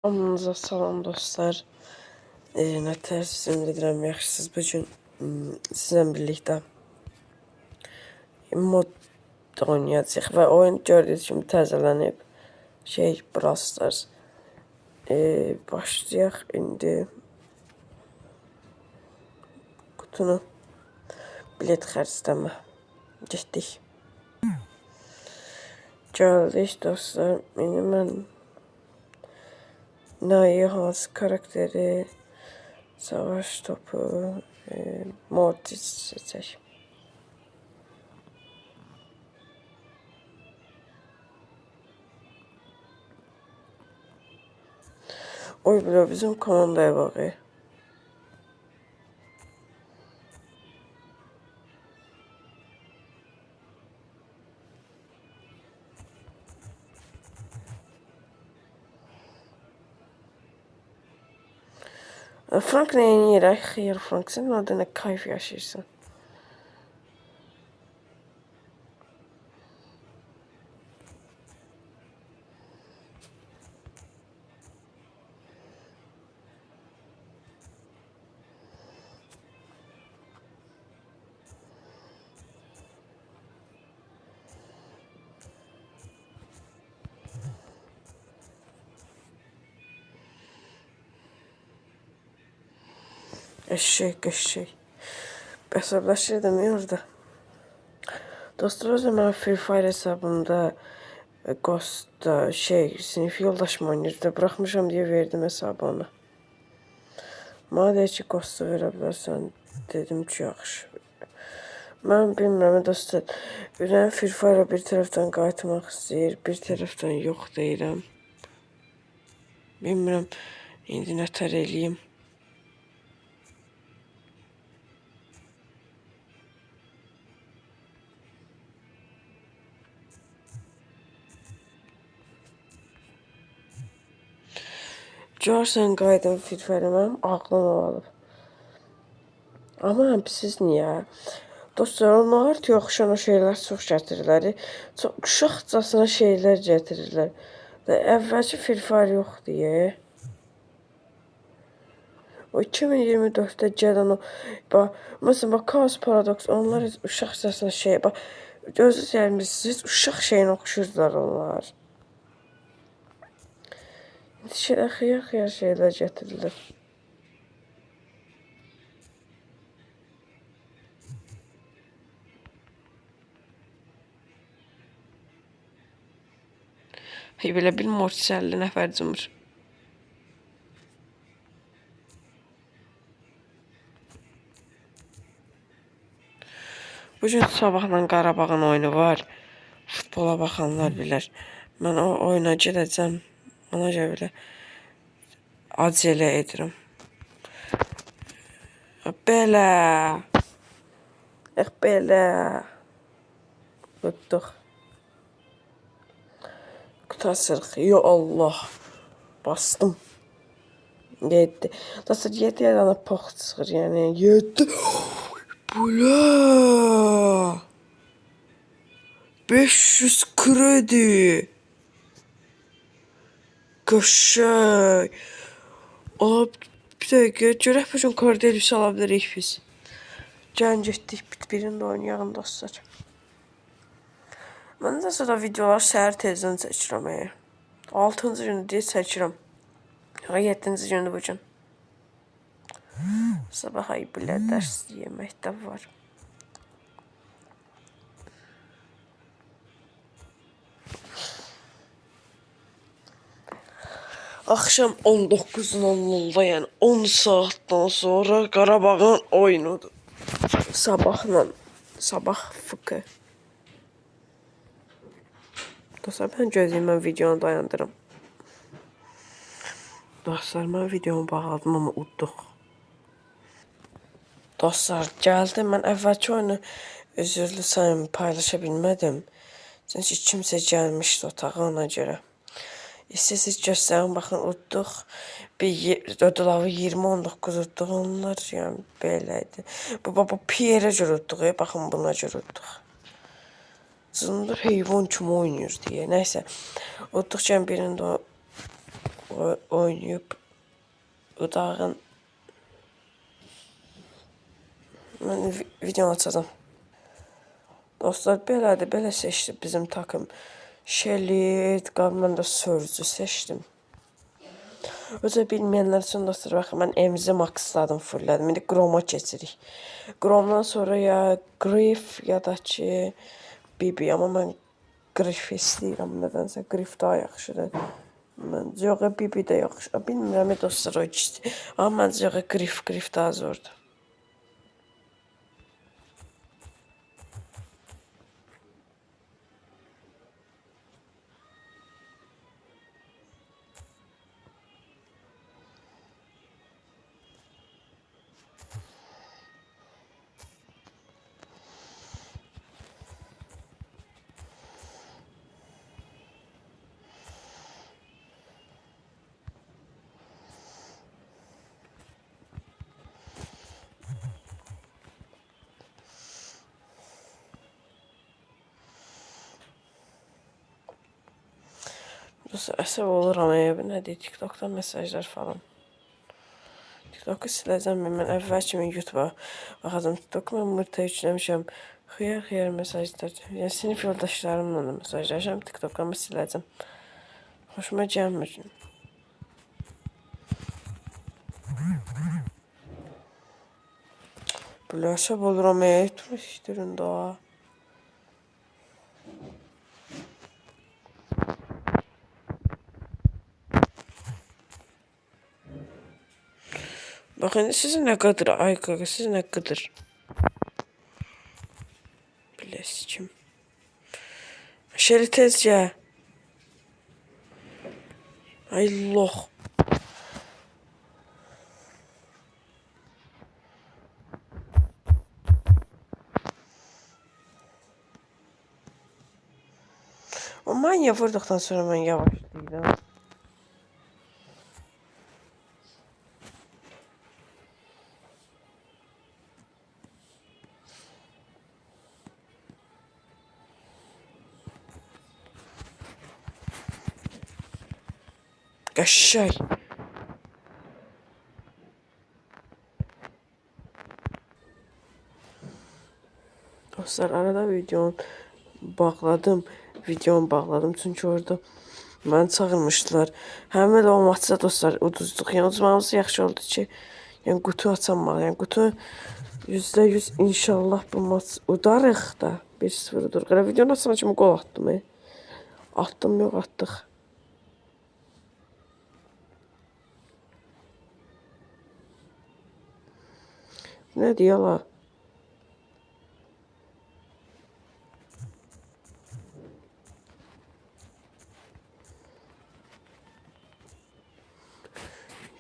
Hamınıza salam dostlar. Nətər sizin edirəm, yaxşısınız. Bugün sizlə birlikdə mod oynayacağıq və oyun gördüyünüz kimi təzələnib. Brawl Stars. Başlayaq indi. Qutunu bilet xərcləmə. Getdik. Gəldik dostlar. İndi mən Na'yı hansı karakteri, savaş topu, Mortis seçək. Oy bile bizim komandaya bakıyor. Frank neyin yeri? Xeyr Frank, sen adına kayf yaşayırsan. Eşek. Hesaplaşırdım ya orada. Dostlar, o zaman Free Fire hesabımda Ghost'da sinif yoldaşım oynayırdı. Bırakmışam diye verdim hesabı ona. Madem ki Ghost'u verə bilərsən, dedim ki yaxşı. Mən bilmirəm dostlar. Ürəyim Free Fire'a bir tərəfdən qayıtmaq istəyir, bir tərəfdən yox deyirəm. Bilmirəm indi nətər eləyim. Görsən qayıdım Free Fire'a, mənim ağlım alıb. Amma siz niyə? Dostlar, onlar oxşan şeylər çox gətirirlər. Çox uşaqcasına şeylər gətirirlər. Əvvəlki Free Fire yox deyə. O 2024'də gələn o, məsələn, Chaos Paradox, onlar uşaqcasına gözünüz gəlmişsiniz, uşaq şeyini oxşurdular onlar. İndi xıyar şeylər gətirirlər. Belə bir Mortis 50 nəfər cımır. Bugün sabahla Qarabağın oyunu var. Futbola baxanlar bilər. Mən o oyuna gedəcəm. Ona görə belə acele edirəm. Belə. Belə. Tutduq. Qutasırıq. Ya Allah. Bastım. 7. Dostlar 7 yana pox çıxır. Yəni 7. Bula. 500 kredi. Qəşəng. Bir dəqiqə, görək bugün Cordelius ala bilərik biz. Gəlin getdik, birində oynayalım dostlar. Mən də sonra videolar səhər tezdən çəkirəm. 6-cı günü deyə çəkirəm. 7-ci gündür bugün. Sabah ay bilə dərs yemək də var. Akşam 19:00'da, yəni 10 saatdan sonra Qarabağın oyunudur. Sabah fıkı. Dostlar, mən gözləyim, mən videonu dayandırım. Dostlar, mən videomu bağladım ama udduq. Dostlar, gəldim. Mən əvvəlki oyunu üzürlü sayım paylaşa bilmədim. Çünki kimsə gəlmişdi otağa, ona görə. İstəsiz göstərin, baxın, udduq. Ödülavı 20-19 udduq onlar, yəni beləydi. Bu Pierre görə udduq, baxın buna görə udduq. Zındır heyvan kimi oynayır deyə. Nəysə, udduqcan birində oynayıb udağın mən video açacağım. Dostlar, belədir, belə seçdim bizim takım. Şelit, mən də sörcü seçdim. Özə bilməyənlər üçün dostlar, baxın, mən emzi maksladım, fulllədim. İndi Chroma keçirik. Chromdan sonra ya Grif ya da ki Bibi, amma mən Grif istəyirəm, nədənsə Grif daha yaxşıdır. Məncə yox, Bibi də yaxşı. Bilmirəm dostlar, o ikisi. Amma məncə yox, Grif daha zordur. Əsəb oluram, nədir, TikTok'dan mesajlar falan. TikTok'u siləcəm, mən əvvəl kimi YouTube'a baxacam. TikTok'u mən mırta yükləmişəm. Xıyar mesajlar. Yəni, sinif yoldaşlarımla da mesajlaşam. TikTok'u siləcəm. Xoşuma gəlmir. Belə əsəb oluram, turistlərin daha. Baxın, siz nə qədər, ay qaqa, siz nə qədər. Biləsi kim. Şəri tezcə. Ay lox. O manya vurduqdan sonra mən yavaşlaydım. Qəşəng. Dostlar, arada videonu bağladım. Çünki orada məni çağırmışdılar. Həmin elə o maçda dostlar uduzduq. Yəni uduzmamız yaxşı oldu ki, yəni qutu açanmalı. Yəni qutu %100 inşallah bu maç udarıq da 1-0 uduruq. Elə videonun açana kimi qol atdım. Atdım, yox atdıq. Nə deyələr?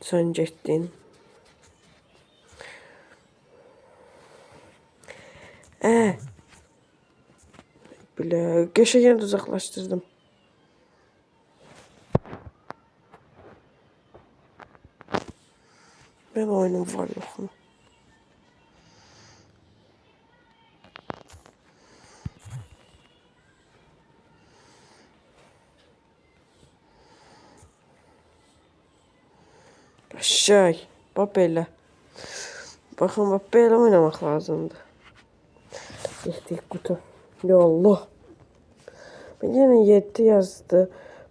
Sən getdin. Bilə, qəşəngən uzaqlaşdırdım. Mən oyunum var yoxmu? Qəşəng. Bax belə. Baxın, bax belə oynamaq lazımdır. Getdik qutu. Ya Allah. Ben yenə 7 yazdı.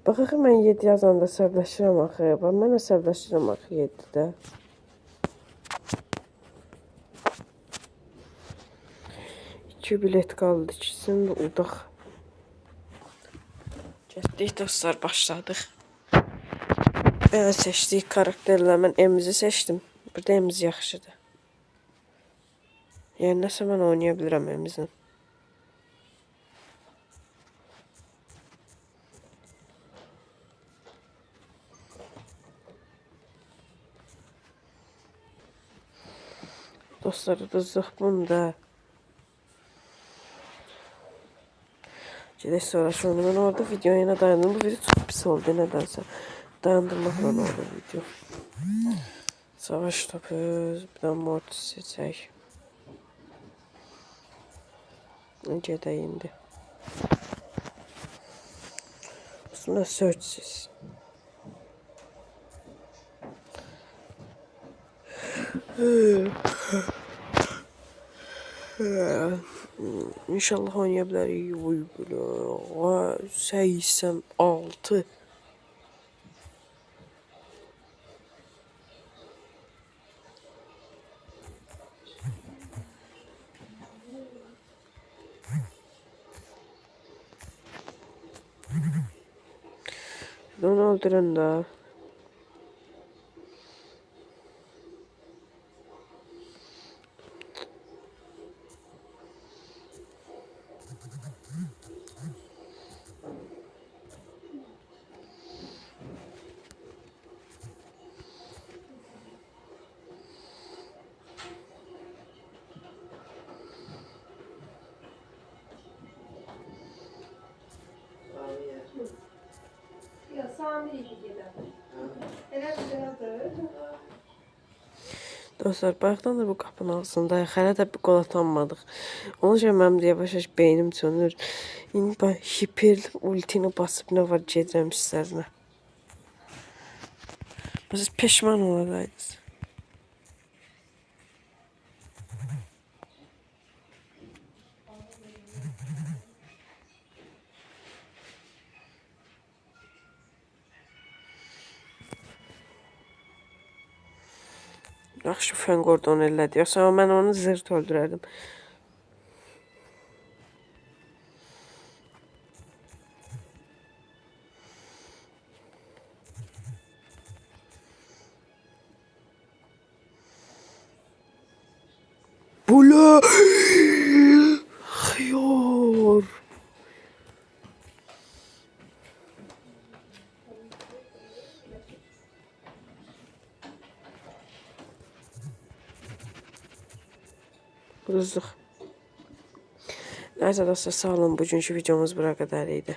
Bax, axı mən 7 yazanda əsəbləşirəm axı. Bax, mən əsəbləşirəm axı 7-də. İki bilet qaldı, ikisini də udaq. Getdik dostlar, başladıq. Belə seçdik karakterlə. Mən Emzi seçdim. Burada Emz yaxşıdır. Yəni nəsə mən oynaya bilirəm Emzin. Dostlar, uduzduk bunu da. Gedək sonraki oyunu. Mən orada videoya yine dayandım. Bu video çok pis oldu nədənsə. Dayandırmakla oldu video. Savaş topu. Bir de mod seçək. Gedək indi. Aslında searchsiz. İnşallah oynaya bilərik. Oy belə. 86. Onu öldürün də. Ya Sami idi gedən. Elə güzeldir. Dostlar, bayaqdan da bu qapının ağzındayıq. Hələ də bir qol atanmadıq. Ona görə mənim də yavaş-yavaş beynim sönür. İndi ben hiper ultini basıb nə var gedirəm sizlərinə. Siz peşman oladaydınız. Yaxşı fen qordon elədi. Yoxsa mən onu zırt öldürərdim. Bula! Xiyar! Rızıq. Neyse dostlar, sağ olun. Bugünkü videomuz bura qədər idi.